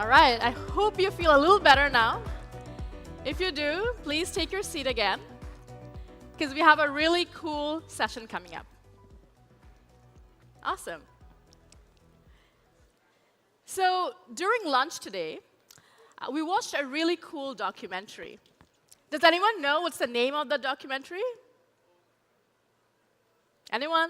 All right, I hope you feel a little better now. If you do, please take your seat again, because we have a really cool session coming up. Awesome. So during lunch today, we watched a really cool documentary. Does anyone know what's the name of the documentary? Anyone?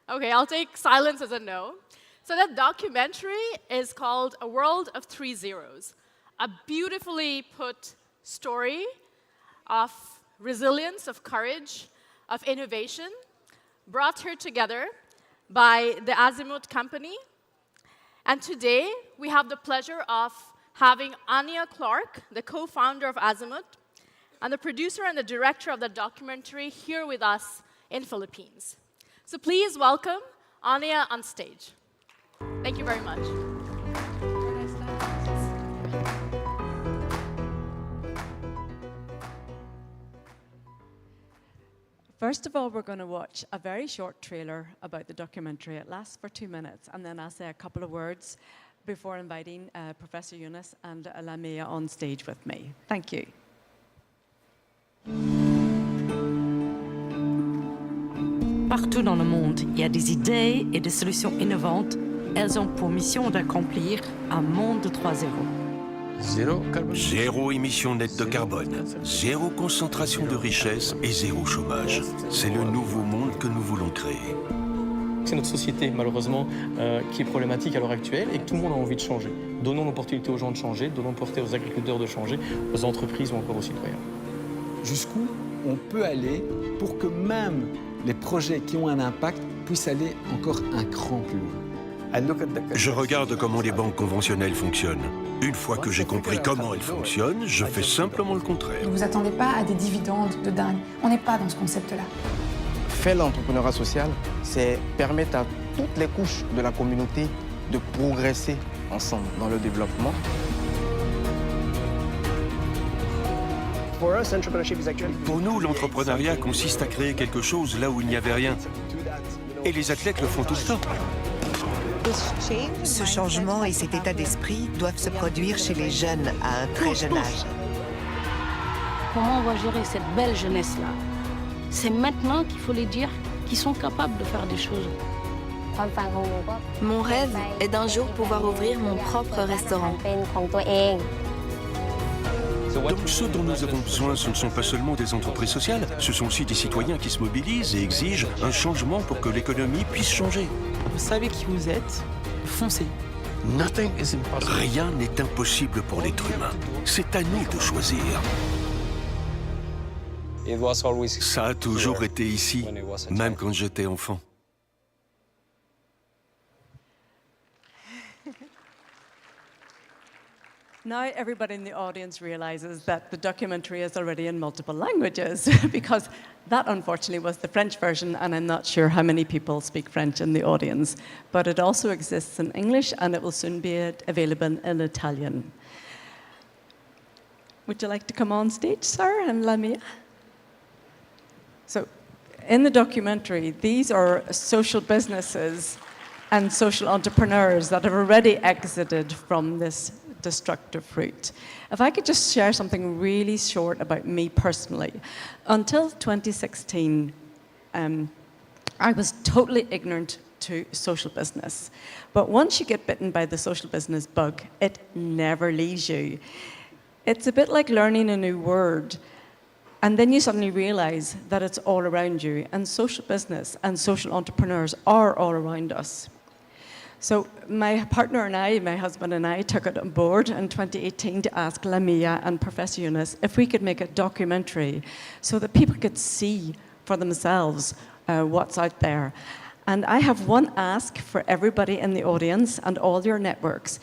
OK, I'll take silence as a no. So that documentary is called A World of Three Zeros, a beautifully put story of resilience, of courage, of innovation, brought here together by the Azimuth Company. And today, we have the pleasure of having Anya Clark, the co-founder of Azimuth, and the producer and the director of the documentary here with us in Philippines. So please welcome Anya on stage. Thank you very much. First of all, we're going to watch a very short trailer about the documentary. It lasts for 2 minutes, and then I'll say a couple of words before inviting Professor Yunus and Lamia on stage with me. Thank you. Partout dans le monde, il y a des idées et des solutions innovantes. Elles ont pour mission d'accomplir un monde de 3.0. Zéro émission nette de carbone, zéro concentration de richesse et zéro chômage. C'est le nouveau monde que nous voulons créer. C'est notre société, malheureusement, qui est problématique à l'heure actuelle et que tout le monde a envie de changer. Donnons l'opportunité aux gens de changer, donnons l'opportunité aux agriculteurs de changer, aux entreprises ou encore aux citoyens. Jusqu'où on peut aller pour que même les projets qui ont un impact puissent aller encore un cran plus loin. Je regarde comment les banques conventionnelles fonctionnent. Une fois que j'ai compris comment elles fonctionnent, je fais simplement le contraire. Ne vous attendez pas à des dividendes de dingue. On n'est pas dans ce concept-là. Faire l'entrepreneuriat social, c'est permettre à toutes les couches de la communauté de progresser ensemble dans le développement. Pour nous, l'entrepreneuriat consiste à créer quelque chose là où il n'y avait rien. Et les athlètes le font tout le temps. Ce changement et cet état d'esprit doivent se produire chez les jeunes à un très jeune âge. Comment on va gérer cette belle jeunesse-là? C'est maintenant qu'il faut les dire qu'ils sont capables de faire des choses. Mon rêve est d'un jour pouvoir ouvrir mon propre restaurant. Donc ce dont nous avons besoin, ce ne sont pas seulement des entreprises sociales, ce sont aussi des citoyens qui se mobilisent et exigent un changement pour que l'économie puisse changer. Vous savez qui vous êtes, foncez. Rien n'est impossible pour l'être humain. C'est à nous de choisir. Ça a toujours été ici, même quand j'étais enfant. Now everybody in the audience realizes that the documentary is already in multiple languages, because that unfortunately was the French version, and I'm not sure how many people speak French in the audience. But it also exists in English, and it will soon be available in Italian. Would you like to come on stage, sir, and Lamia? So, in the documentary, these are social businesses and social entrepreneurs that have already exited from this destructive route. If I could just share something really short about me personally. Until 2016, I was totally ignorant to social business. But once you get bitten by the social business bug, it never leaves you. It's a bit like learning a new word. And then you suddenly realize that it's all around you. And social business and social entrepreneurs are all around us. So my partner and I, my husband and I, took it on board in 2018 to ask Lamia and Professor Yunus if we could make a documentary so that people could see for themselves what's out there. And I have one ask for everybody in the audience and all your networks.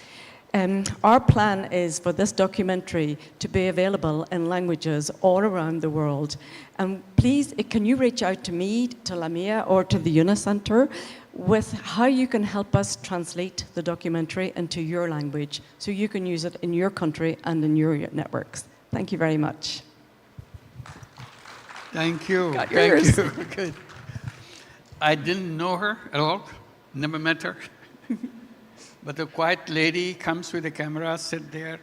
Our plan is for this documentary to be available in languages all around the world. And please, can you reach out to me, to Lamia, or to the Yunus Center with how you can help us translate the documentary into your language so you can use it in your country and in your networks. Thank you very much. Thank you. Got Thank yours. you. Good. I didn't know her at all, never met her. But the quiet lady comes with the camera, sit there,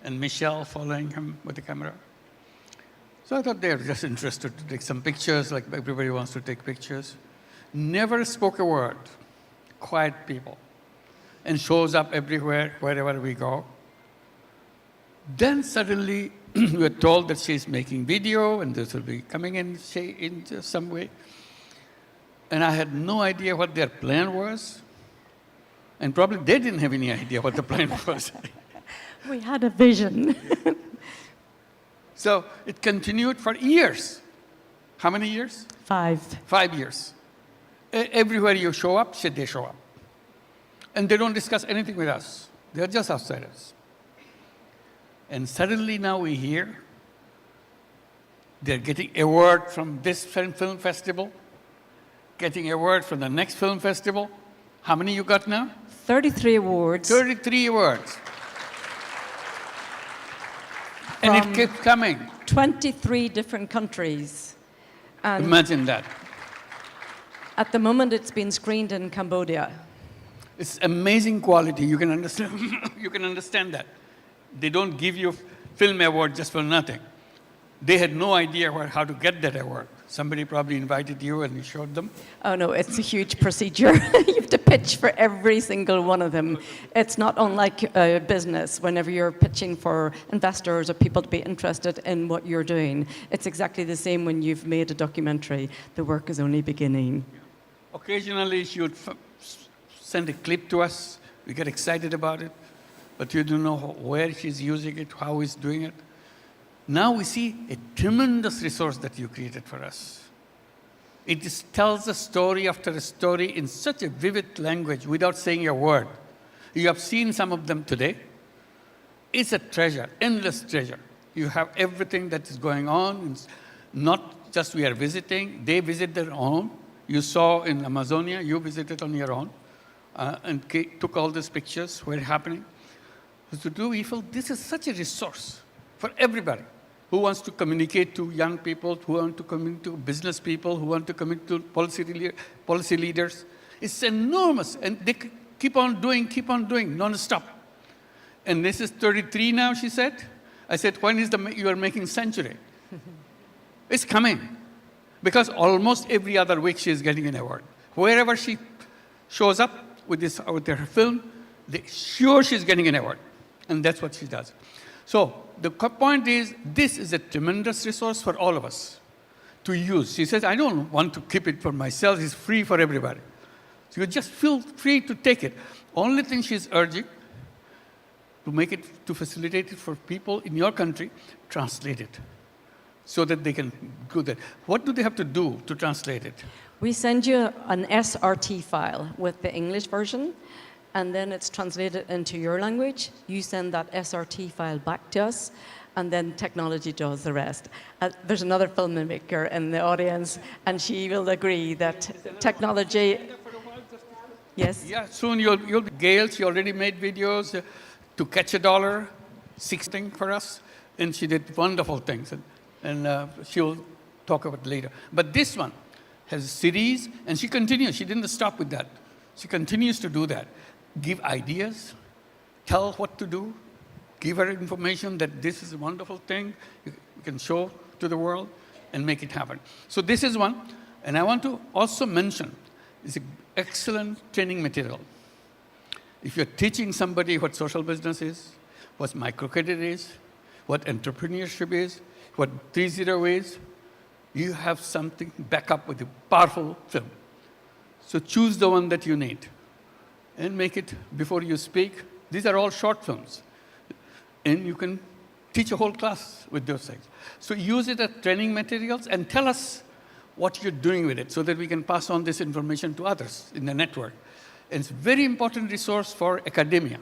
and Michelle following him with the camera. So I thought they're just interested to take some pictures, like everybody wants to take pictures. Never spoke a word. Quiet people. And shows up everywhere, wherever we go. Then suddenly, we're told that she's making video, and this will be coming in some way. And I had no idea what their plan was. And probably they didn't have any idea what the plan was. We had a vision. So it continued for years. How many years? 5. 5 years. Everywhere you show up, they show up. And they don't discuss anything with us. They're just outsiders. And suddenly now we hear they're getting a award from this film festival, getting a award from the next film festival. How many you got now? 33 awards. 33 awards. And it keeps coming. 23 different countries. And imagine that. At the moment, it's been screened in Cambodia. It's amazing quality. You can understand. You can understand that. They don't give you film award just for nothing. They had no idea how to get that award. Somebody probably invited you and you showed them. Oh no, it's a huge procedure. You have to pitch for every single one of them. It's not unlike a business. Whenever you're pitching for investors or people to be interested in what you're doing, it's exactly the same when you've made a documentary. The work is only beginning. Occasionally, she would send a clip to us. We get excited about it, but you don't know where she's using it, how he's doing it. Now we see a tremendous resource that you created for us. It just tells a story after a story in such a vivid language without saying a word. You have seen some of them today. It's a treasure, endless treasure. You have everything that is going on. It's not just we are visiting, they visit their own. You saw in Amazonia, you visited on your own and took all these pictures, were happening. So to do, we feel this is such a resource for everybody who wants to communicate to young people, who want to communicate to business people, who want to communicate to policy leaders. It's enormous, and they keep on doing, non-stop. And this is 33 now, she said. I said, when is you are making century? It's coming. Because almost every other week she is getting an award. Wherever she shows up with her film, sure she's getting an award. And that's what she does. So the point is, this is a tremendous resource for all of us to use. She says, I don't want to keep it for myself. It's free for everybody. So you just feel free to take it. Only thing she's urging, to facilitate it for people in your country, translate it so that they can do that. What do they have to do to translate it? We send you an SRT file with the English version, and then it's translated into your language. You send that SRT file back to us, and then technology does the rest. There's another filmmaker in the audience, and she will agree that technology... Yes? Yeah, soon you'll be Gail. She already made videos to catch a dollar, 16 for us, and she did wonderful things, and she'll talk about it later. But this one has a series, and she continues. She didn't stop with that. She continues to do that. Give ideas, tell what to do, give her information that this is a wonderful thing you can show to the world and make it happen. So this is one. And I want to also mention, it's an excellent training material. If you're teaching somebody what social business is, what microcredit is, what entrepreneurship is, what 3-0 is, you have something back up with a powerful film. So choose the one that you need and make it before you speak. These are all short films. And you can teach a whole class with those things. So use it as training materials and tell us what you're doing with it so that we can pass on this information to others in the network. And it's a very important resource for academia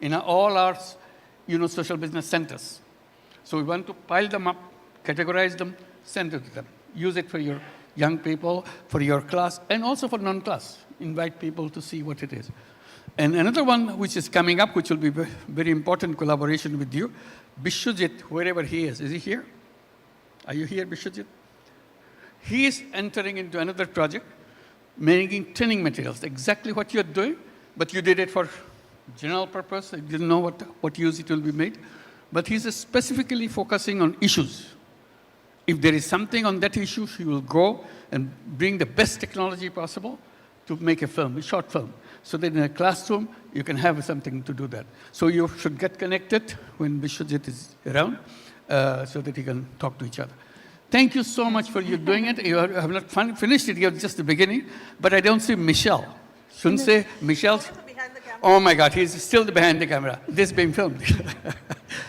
in all our Yunus social business centers. So we want to pile them up, categorize them, send it to them. Use it for your young people, for your class, and also for non-class. Invite people to see what it is. And another one which is coming up, which will be very important collaboration with you, Bishwajit, wherever he is. Is he here? Are you here, Bishwajit? He is entering into another project, making training materials, exactly what you're doing, but you did it for general purpose. You didn't know what use it will be made. But he's specifically focusing on issues. If there is something on that issue, he will go and bring the best technology possible to make a film, a short film. So that in a classroom, you can have something to do that. So you should get connected when Vishwajit is around so that you can talk to each other. Thank you so much for you doing it. You have not finished it, you're just the beginning. But I don't see Michelle. Shouldn't say Michelle's. Oh my God, he's still behind the camera. This is being filmed.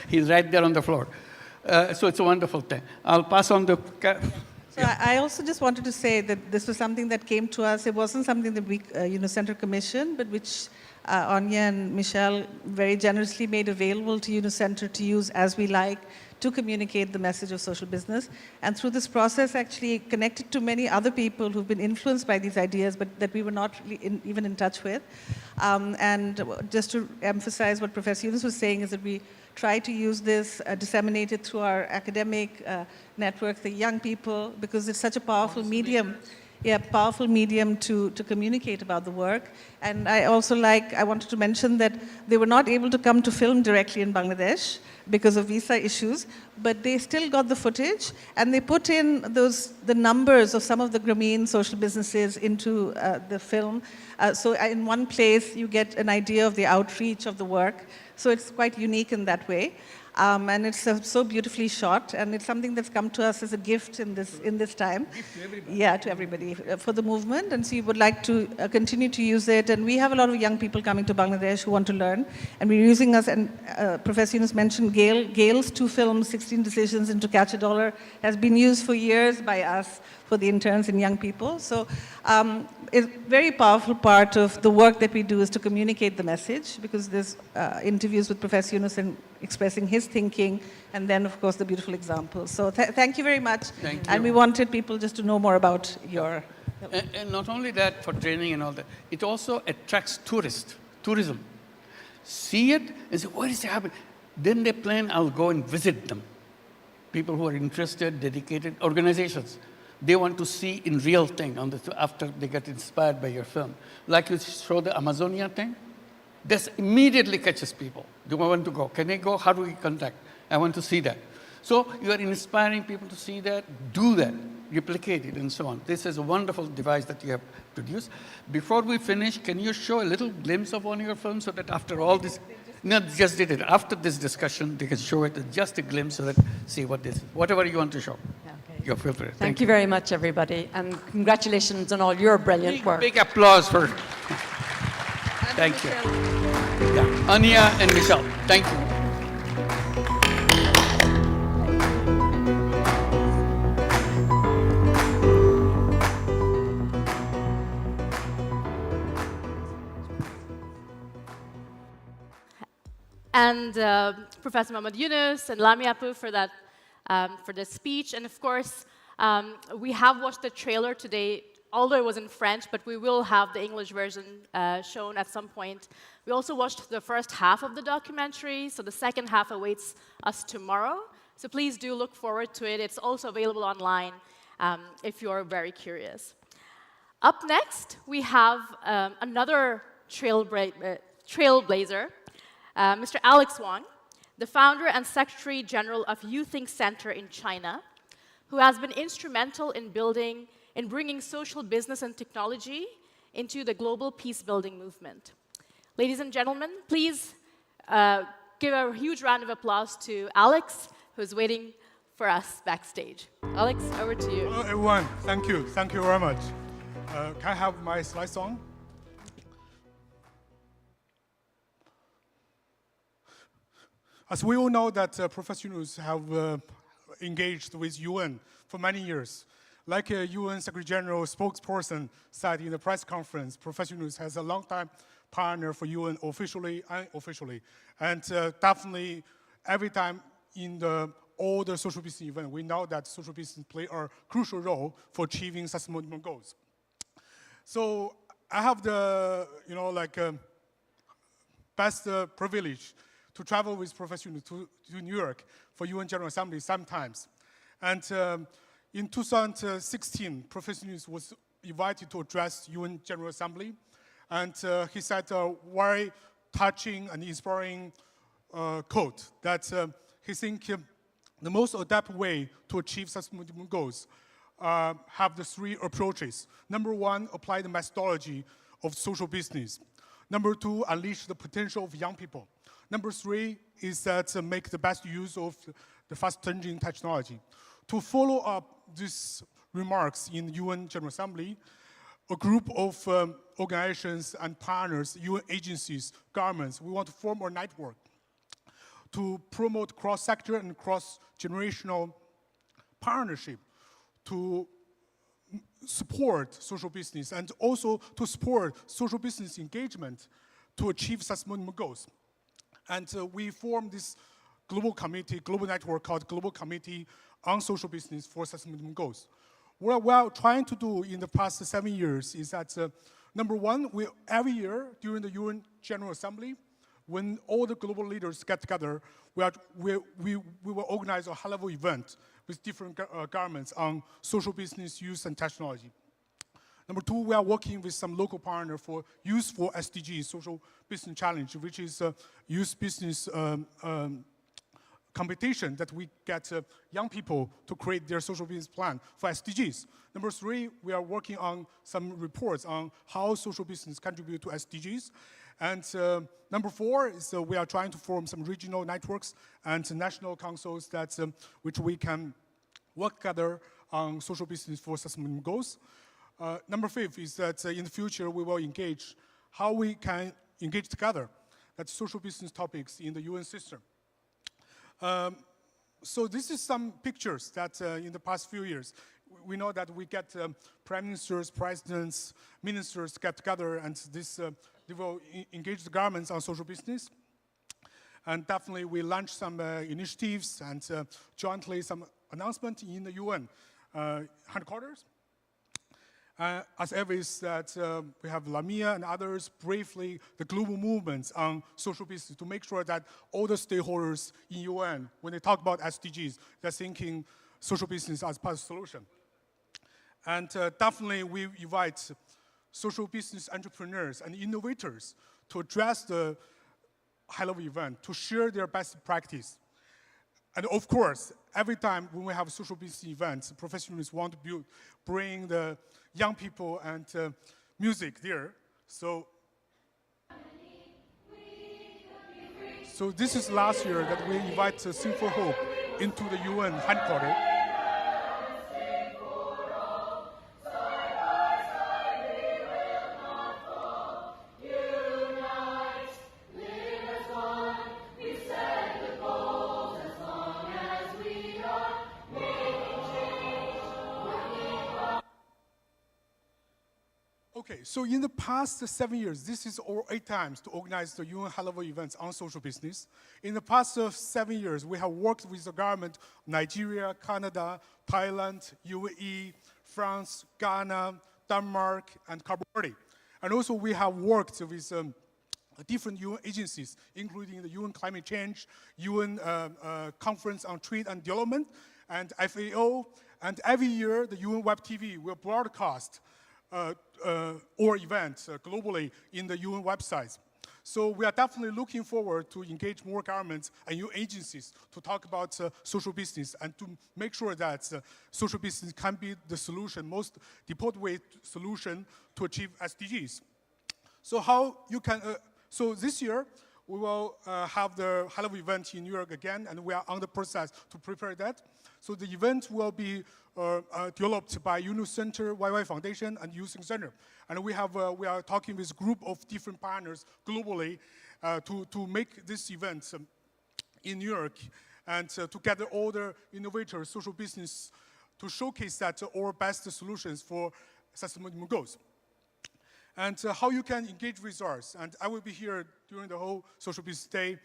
He's right there on the floor. So it's a wonderful thing. I'll pass on the... So I also just wanted to say that this was something that came to us. It wasn't something that we, Center commissioned, but which Anya and Michelle very generously made available to Yunus Center to use as we like to communicate the message of social business. And through this process, actually connected to many other people who've been influenced by these ideas, but that we were not really even in touch with. And just to emphasize what Professor Yunus was saying is that we try to use this, disseminate it through our academic network, the young people, because it's such a powerful medium. Yeah, powerful medium to communicate about the work. And I wanted to mention that they were not able to come to film directly in Bangladesh because of visa issues, but they still got the footage, and they put in the numbers of some of the Grameen social businesses into the film. So in one place, you get an idea of the outreach of the work. So it's quite unique in that way. And it's so beautifully shot, and it's something that's come to us as a gift in this time. Gift to everybody. Yeah, to everybody for the movement, and so we would like to continue to use it. And we have a lot of young people coming to Bangladesh who want to learn, and we're using us. And Professor Yunus mentioned Gail's 2 films, 16 Decisions into Catch a Dollar, has been used for years by us for the interns and young people. So it's a very powerful part of the work that we do is to communicate the message, because there's interviews with Professor Yunus and expressing his thinking, and then, of course, the beautiful examples. So thank you very much. Thank you. And we wanted people just to know more about your... And not only that, for training and all that, it also attracts tourism. See it and say, what is happening? Then they plan, I'll go and visit them. People who are interested, dedicated organizations. They want to see in real thing after they get inspired by your film. Like you show the Amazonia thing, this immediately catches people. Do I want to go? Can I go? How do we contact? I want to see that. So you are inspiring people to see that, do that, replicate it, and so on. This is a wonderful device that you have produced. Before we finish, can you show a little glimpse of one of your films so that after all this, just did it. After this discussion, they can show it just a glimpse so that see what this is. Whatever you want to show. Okay. You feel free. Thank you very much, everybody, and congratulations on all your brilliant work. Big applause for. Thank you. Yeah. Anya and Michelle, thank you. And Professor Mohammad Yunus and Lamia Apu for that, for the speech. And of course, we have watched the trailer today, although it was in French, but we will have the English version shown at some point. We also watched the first half of the documentary, so the second half awaits us tomorrow. So please do look forward to it. It's also available online if you're very curious. Up next, we have another trailblazer, Mr. Alex Wang, the founder and secretary general of YouThink Center in China, who has been instrumental in bringing social business and technology into the global peace-building movement. Ladies and gentlemen, please give a huge round of applause to Alex, who's waiting for us backstage. Alex, over to you. Hello, everyone. Thank you. Thank you very much. Can I have my slides on? As we all know that Professor Yunus have engaged with UN for many years. Like a UN Secretary General spokesperson said in the press conference, Professor Yunus has a long-time partner for UN officially and unofficially. And definitely every time in all the social business events, we know that social business play a crucial role for achieving sustainable goals. So I have the, best privilege to travel with Professor Yunus to New York for UN General Assembly sometimes. And in 2016, Professor Yunus was invited to address UN General Assembly. And he said a very touching and inspiring quote that he thinks the most adaptive way to achieve sustainable goals have the three approaches. Number one, apply the methodology of social business. Number two, unleash the potential of young people. Number three is that make the best use of the fast-changing technology. To follow up these remarks in UN General Assembly, a group of organizations and partners, UN agencies, governments, we want to form a network to promote cross-sector and cross-generational partnership to support social business and also to support social business engagement to achieve sustainable goals. And we formed this global committee, global network called Global Committee on Social Business for Sustainable Goals. What we are trying to do in the past 7 years is that, number one, every year during the UN General Assembly, when all the global leaders get together, we will organize a high-level event with different governments on social business, use, and technology. Number two, we are working with some local partner for useful SDGs, Social Business Challenge, which is a youth business competition that we get young people to create their social business plan for SDGs. Number three, we are working on some reports on how social business contribute to SDGs. And number four is we are trying to form some regional networks and national councils that which we can work together on social business for sustainable goals. Number five is that in the future we will engage how we can engage together that social business topics in the UN system. So this is some pictures that in the past few years, we know that we get prime ministers, presidents, ministers get together and they will engage the governments on social business. And definitely we launched some initiatives and jointly some announcement in the UN headquarters. As always, that we have Lamia and others briefly the global movements on social business to make sure that all the stakeholders in UN, when they talk about SDGs, they're thinking social business as part of the solution. And definitely we invite social business entrepreneurs and innovators to address the high-level event, to share their best practice. And of course, every time when we have social business events, professionals want to bring the young people and music there. So this is last year that we invite Sing for Hope into the UN headquarters. Okay, so in the past 7 years, this is our 8th time to organize the UN high-level events on social business. In the past 7 years, we have worked with the government of Nigeria, Canada, Thailand, UAE, France, Ghana, Denmark, and Cabo Verde. And also we have worked with different UN agencies, including the UN Climate Change, UN Conference on Trade and Development, and FAO. And every year, the UN Web TV will broadcast or events globally in the UN websites. So we are definitely looking forward to engage more governments and UN agencies to talk about social business and to make sure that social business can be the solution, most important way solution to achieve SDGs. So how you can, so this year we will have the high-level event in New York again, and we are on the process to prepare that. So the event will be developed by Yunus Center, YY Foundation, and Youth Center. And we are talking with a group of different partners globally to make this event in New York and to gather all the innovators, social business, to showcase that our best solutions for sustainable goals. And how you can engage with us. And I will be here during the whole social business day.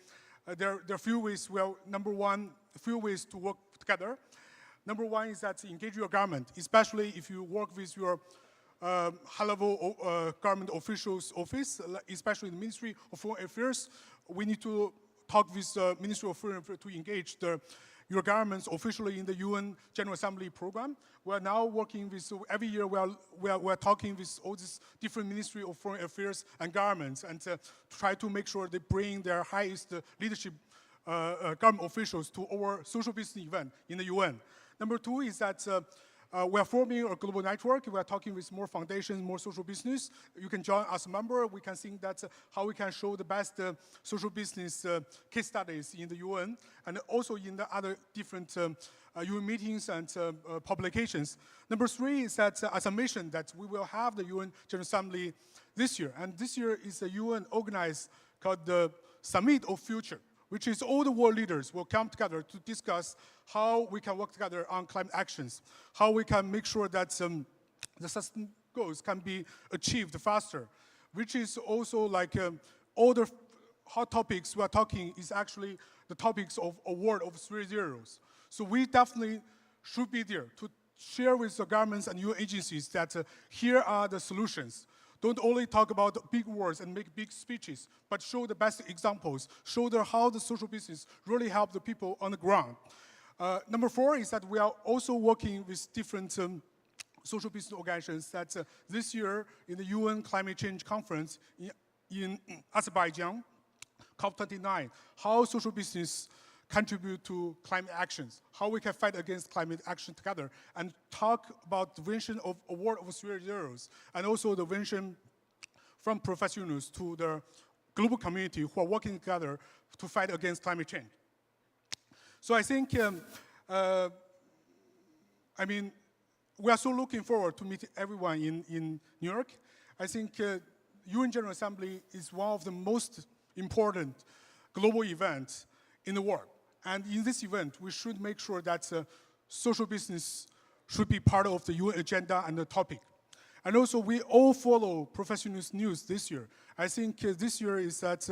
There are a few ways. Well, number one, a few ways to work together. Number one is that engage your government, especially if you work with your high-level government officials' office, especially the Ministry of Foreign Affairs. We need to talk with the Ministry of Foreign Affairs to engage the your governments officially in the UN General Assembly program. We are now working with, so every year we are talking with all these different Ministry of Foreign Affairs and governments and try to make sure they bring their highest leadership government officials to our social business event in the UN. Number two is that we are forming a global network. We are talking with more foundations, more social business. You can join as a member. We can think that how we can show the best social business case studies in the UN and also in the other different UN meetings and publications. Number three is that as a mission that we will have the UN General Assembly this year. And this year is a UN organized called the Summit of Future, which is all the world leaders will come together to discuss how we can work together on climate actions, how we can make sure that the sustainable goals can be achieved faster, which is also like all the hot topics we are talking is actually the topics of a world of 3 zeros. So we definitely should be there to share with the governments and UN agencies that here are the solutions. Don't only talk about big words and make big speeches, but show the best examples, show how the social business really help the people on the ground. Number four is that we are also working with different social business organizations that this year in the UN Climate Change Conference in Azerbaijan, COP29, how social business contribute to climate actions, how we can fight against climate action together, and talk about the vision of a world of 3 zeros, and also the vision from Professor Yunus to the global community who are working together to fight against climate change. So I think, I mean, we are so looking forward to meet everyone in New York. I think UN General Assembly is one of the most important global events in the world. And in this event, we should make sure that social business should be part of the UN agenda and the topic. And also, we all follow Professor Yunus' news this year. I think this year is that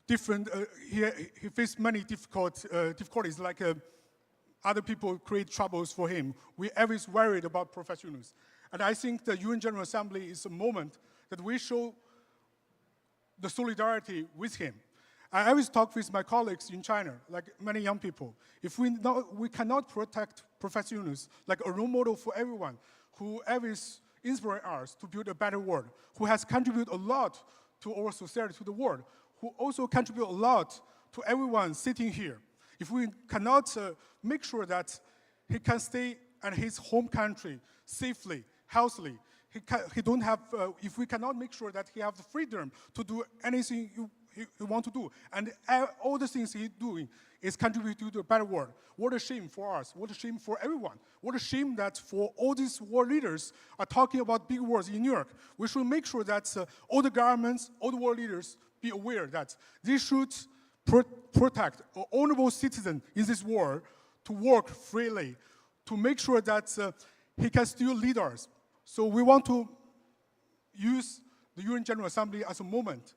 different, he faced many difficulties, like other people create troubles for him. We always worried about Professor Yunus. And I think the UN General Assembly is a moment that we show the solidarity with him. I always talk with my colleagues in China, like many young people. If we cannot protect Professor Yunus like a role model for everyone, who always inspires us to build a better world, who has contributed a lot to our society, to the world, who also contribute a lot to everyone sitting here. If we cannot make sure that he can stay in his home country safely, healthily, if we cannot make sure that he has the freedom to do anything he wants to do, and all the things he's doing is contributing to a better world. What a shame for us. What a shame for everyone. What a shame that for all these world leaders are talking about big wars in New York. We should make sure that all the governments, all the world leaders be aware that they should protect an honorable citizen in this world to work freely, to make sure that he can still lead us. So we want to use the UN General Assembly as a moment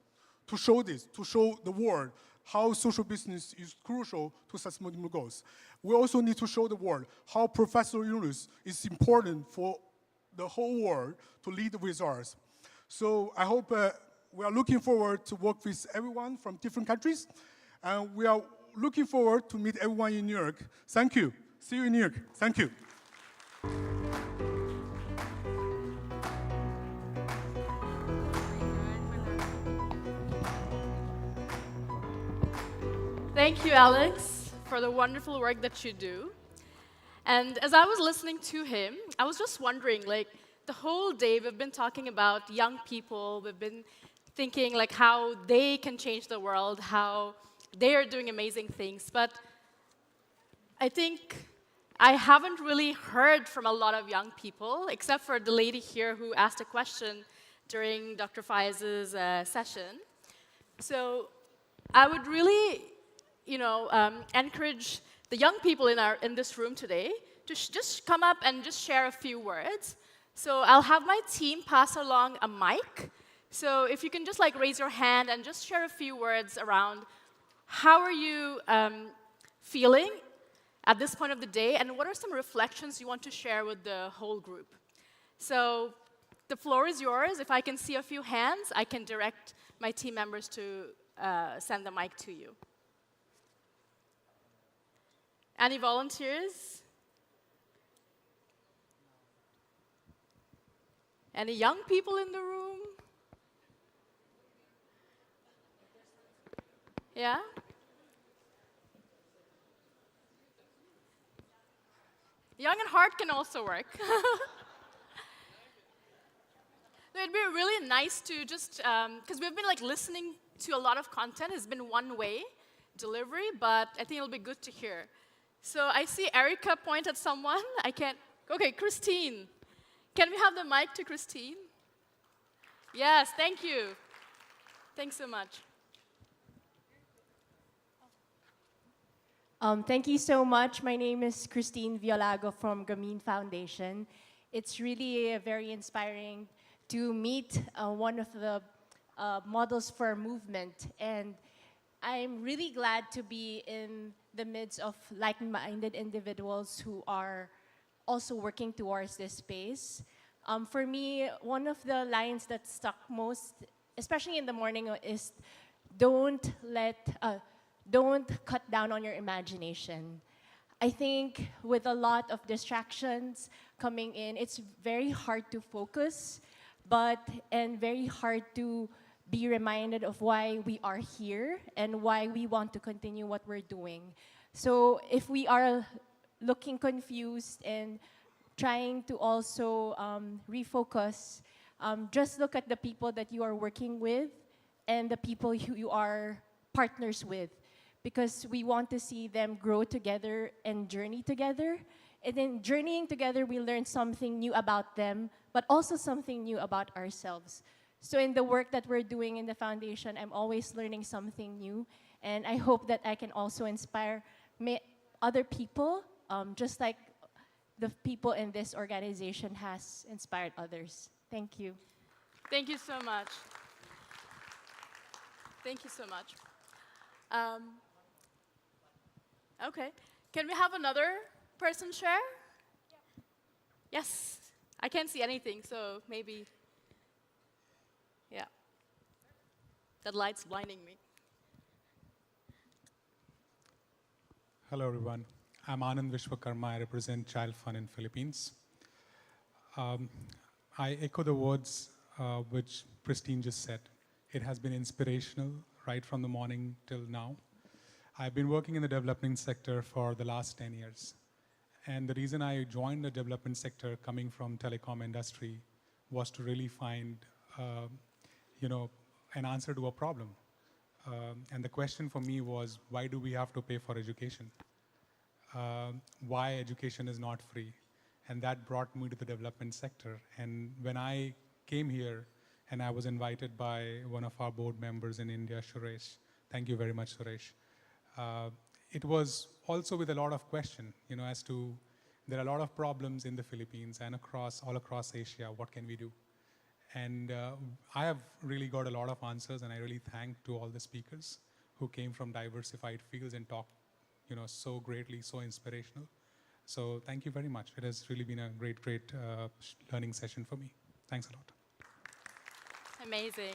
to show this, to show the world how social business is crucial to sustainable goals. We also need to show the world how Professor Yunus is important for the whole world to lead with us. So I hope we are looking forward to work with everyone from different countries, and we are looking forward to meet everyone in New York. Thank you. See you in New York. Thank you. Thank you, Alex, for the wonderful work that you do. And as I was listening to him, I was just wondering, like, the whole day we've been talking about young people, we've been thinking like how they can change the world, how they are doing amazing things. But I think I haven't really heard from a lot of young people, except for the lady here who asked a question during Dr. Fayez's session. So I would really encourage the young people in this room today to just come up and just share a few words. So I'll have my team pass along a mic. So if you can just like raise your hand and just share a few words around how are you feeling at this point of the day, and what are some reflections you want to share with the whole group. So the floor is yours. If I can see a few hands, I can direct my team members to send the mic to you. Any volunteers? Any young people in the room? Yeah? Young and heart can also work. It'd be really nice to just, because we've been like listening to a lot of content. It's been one-way delivery, but I think it'll be good to hear. So I see Erica point at someone. I can't, okay, Christine. Can we have the mic to Christine? Yes, thank you. Thanks so much. Thank you so much. My name is Christine Violago from Gameen Foundation. It's really very inspiring to meet one of the models for movement. And I'm really glad to be in the midst of like-minded individuals who are also working towards this space. For me, one of the lines that stuck most, especially in the morning, is don't cut down on your imagination. I think with a lot of distractions coming in, it's very hard to focus, and very hard to be reminded of why we are here and why we want to continue what we're doing. So if we are looking confused and trying to also refocus, just look at the people that you are working with and the people who you are partners with, because we want to see them grow together and journey together. And in journeying together, we learn something new about them, but also something new about ourselves. So in the work that we're doing in the foundation, I'm always learning something new. And I hope that I can also inspire other people, just like the people in this organization has inspired others. Thank you. Thank you so much. Thank you so much. Okay, can we have another person share? Yes, I can't see anything, so maybe, yeah. That light's blinding me. Hello, everyone. I'm Anand Vishwakarma. I represent Child Fund in Philippines. I echo the words which Christine just said. It has been inspirational right from the morning till now. I've been working in the development sector for the last 10 years. And the reason I joined the development sector coming from telecom industry was to really find, an answer to a problem. And the question for me was, why do we have to pay for education? Why education is not free? And that brought me to the development sector. And when I came here and I was invited by one of our board members in India, Suresh, thank you very much, Suresh. It was also with a lot of question, as to there are a lot of problems in the Philippines and all across Asia. What can we do? And I have really got a lot of answers, and I really thank to all the speakers who came from diversified fields and talked, so greatly, so inspirational. So thank you very much. It has really been a great learning session for me. Thanks a lot. Amazing.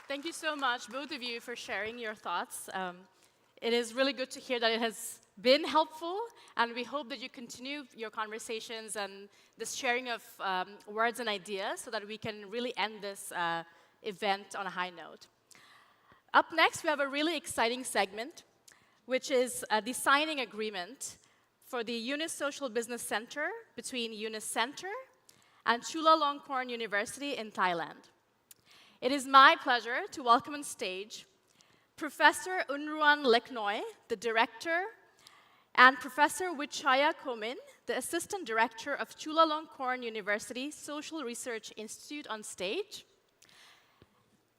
Thank you so much, both of you, for sharing your thoughts. It is really good to hear that it has been helpful, and we hope that you continue your conversations and this sharing of words and ideas so that we can really end this event on a high note. Up next, we have a really exciting segment, which is the signing agreement for the Yunus Social Business Center between Yunus Center and Chulalongkorn University in Thailand. It is my pleasure to welcome on stage Professor Unruan Leknoy, the director, and Professor Wichaya Komin, the assistant director of Chulalongkorn University Social Research Institute, on stage.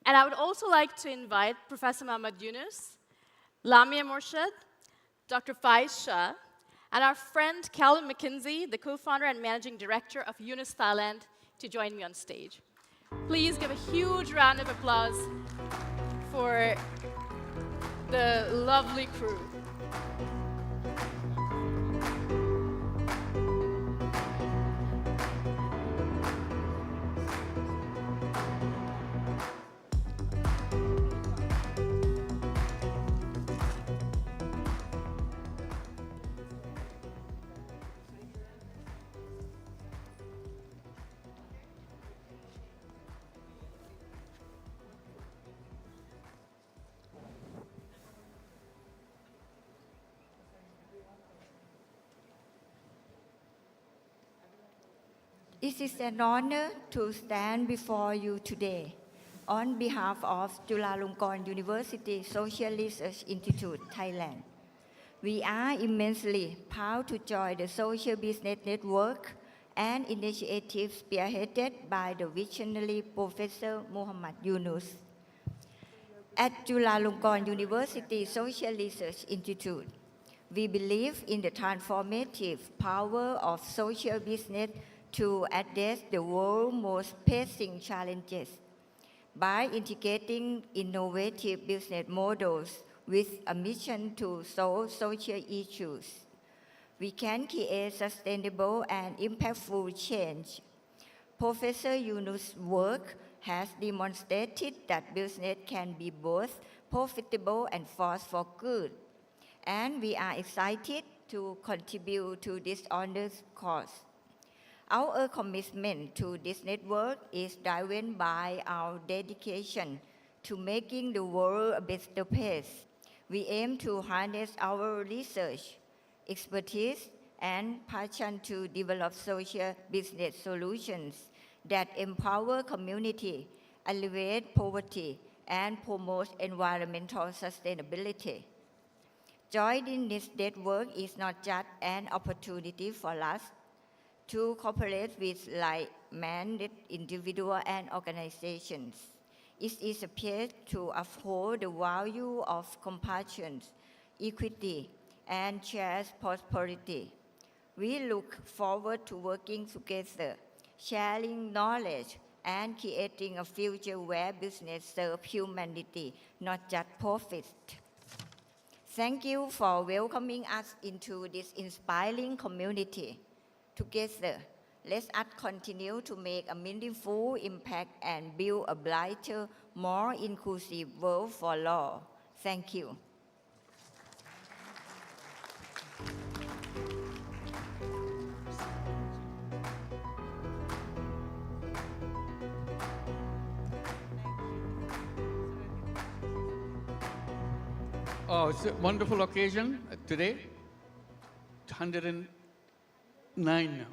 And I would also like to invite Professor Muhammad Yunus, Lamia Morshed, Dr. Faiz Shah, and our friend Callum McKinsey, the co-founder and managing director of Yunus Thailand, to join me on stage. Please give a huge round of applause for the lovely crew. It is an honor to stand before you today on behalf of Chulalongkorn University Social Research Institute, Thailand. We are immensely proud to join the social business network and initiative spearheaded by the visionary Professor Muhammad Yunus. At Chulalongkorn University Social Research Institute, we believe in the transformative power of social business to address the world's most pressing challenges. By integrating innovative business models with a mission to solve social issues, we can create sustainable and impactful change. Professor Yunus' work has demonstrated that business can be both profitable and force for good, and we are excited to contribute to this honored cause. Our commitment to this network is driven by our dedication to making the world a better place. We aim to harness our research, expertise, and passion to develop social business solutions that empower community, alleviate poverty, and promote environmental sustainability. Joining this network is not just an opportunity for us to cooperate with like-minded individuals and organizations. It is a place to uphold the value of compassion, equity, and shared prosperity. We look forward to working together, sharing knowledge, and creating a future where business serves humanity, not just profit. Thank you for welcoming us into this inspiring community. Together, let us continue to make a meaningful impact and build a brighter, more inclusive world for all. Thank you. Oh, it's a wonderful occasion today. 109 now.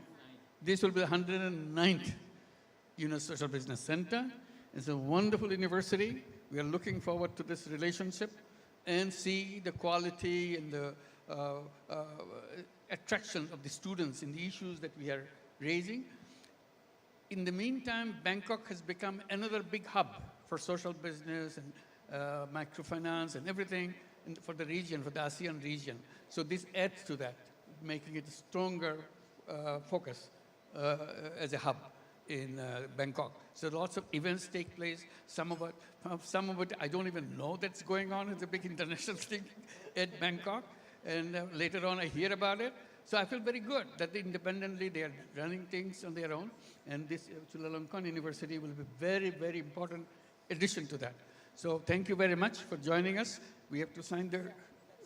This will be the 109th Yunus Social Business Center. It's a wonderful university. We are looking forward to this relationship and see the quality and the attraction of the students in the issues that we are raising. In the meantime, Bangkok has become another big hub for social business and microfinance and everything for the region, for the ASEAN region. So this adds to that, making it a stronger focus as a hub in Bangkok. So lots of events take place. Some of it I don't even know that's going on. It's a big international thing at Bangkok. And later on I hear about it. So I feel very good that independently they are running things on their own. And this Chulalongkorn University will be very, very important addition to that. So thank you very much for joining us. We have to sign the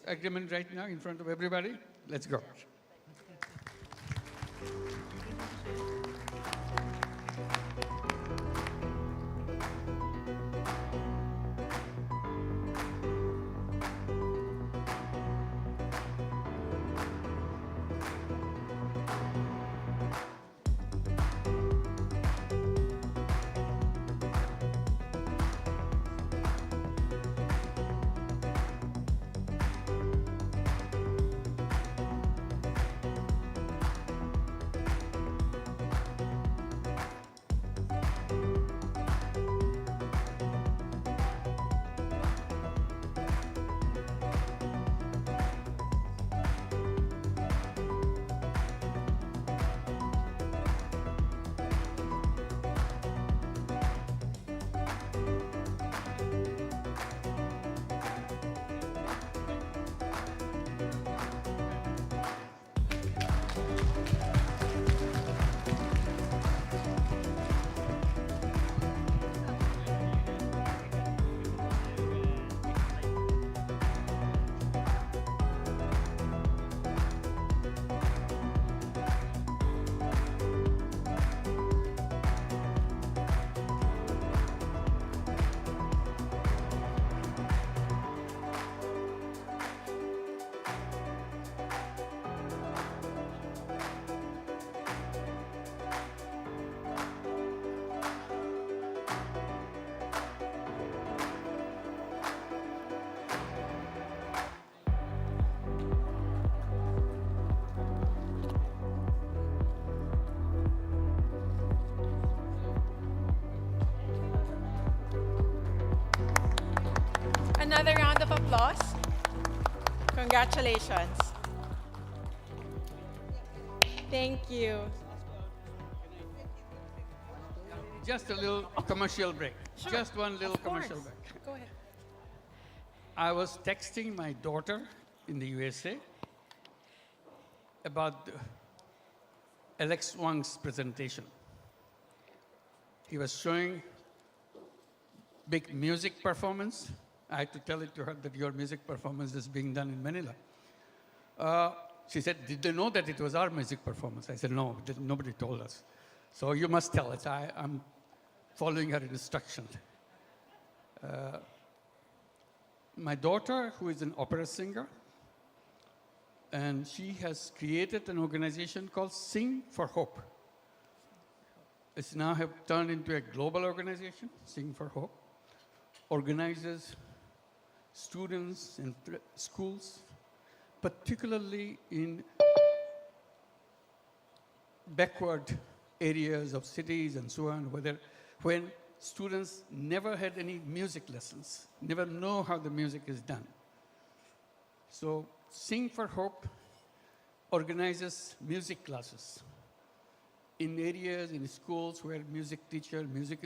agreement right now in front of everybody. Let's go. Another round of applause. Congratulations. Thank you. Just a little commercial break. Sure. Just one little Of course. commercial break. Go ahead. I was texting my daughter in the USA about Alex Wang's presentation. He was showing big music performance. I had to tell it to her that your music performance is being done in Manila. She said, did they know that it was our music performance? I said, no, nobody told us. So you must tell us. I'm following her instructions. My daughter, who is an opera singer, and she has created an organization called Sing for Hope. It's now have turned into a global organization, Sing for Hope, organizes students in schools, particularly in backward areas of cities and so on, when students never had any music lessons, never know how the music is done. So Sing for Hope organizes music classes in areas, in schools where music teacher, music